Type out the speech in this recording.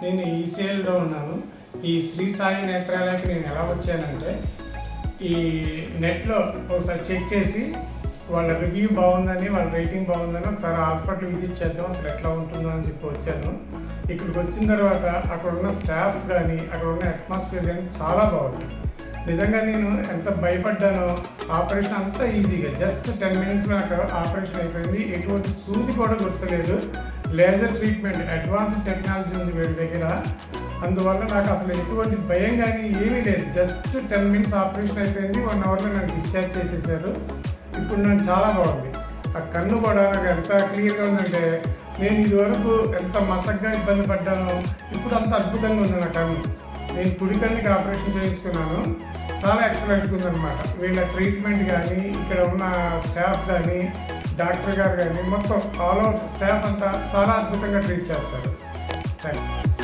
నేను ఈసీఎల్లో ఉన్నాను. ఈ శ్రీ సాయి నేత్రాలయకి నేను ఎలా వచ్చానంటే, ఈ నెట్లో ఒకసారి చెక్ చేసి వాళ్ళ రివ్యూ బాగుందని, వాళ్ళ రేటింగ్ బాగుందని ఒకసారి హాస్పిటల్ విజిట్ చేద్దాం, అసలు ఎట్లా ఉంటుందో అని చెప్పి వచ్చాను. ఇక్కడికి వచ్చిన తర్వాత అక్కడ ఉన్న స్టాఫ్ కానీ, అక్కడ ఉన్న అట్మాస్ఫియర్ కానీ చాలా బాగుంది. నిజంగా నేను ఎంత భయపడ్డానో, ఆపరేషన్ అంతా ఈజీగా జస్ట్ 10 మినిట్స్లో నాకు ఆపరేషన్ అయిపోయింది. ఎటువంటి సూది కూడా గుర్చలేదు. లేజర్ ట్రీట్మెంట్, అడ్వాన్స్డ్ టెక్నాలజీ ఉంది వీళ్ళ దగ్గర. అందువల్ల నాకు అసలు ఎటువంటి భయం కానీ ఏమీ లేదు. జస్ట్ 10 మినిట్స్ ఆపరేషన్ అయిపోయింది. 1 అవర్లో నన్ను డిశ్చార్జ్ చేసేసారు. ఇప్పుడు నాకు చాలా బాగుంది. ఆ కన్ను కూడా నాకు ఎంత క్లియర్గా ఉందంటే, నేను ఇదివరకు ఎంత మసగ్గా ఇబ్బంది పడ్డానో ఇప్పుడు అంత అద్భుతంగా ఉంది నా కన్ను. నేను కుడి కన్నుకి ఆపరేషన్ చేయించుకున్నాను. చాలా ఎక్సలెంట్గా ఉందన్నమాట. వీళ్ళ ట్రీట్మెంట్ కానీ, ఇక్కడ ఉన్న స్టాఫ్ కానీ, డాక్టర్ గారు కానీ, మొత్తం ఆల్ అవుట్ స్టాఫ్ అంతా చాలా అద్భుతంగా ట్రీట్ చేస్తారు. Thank you.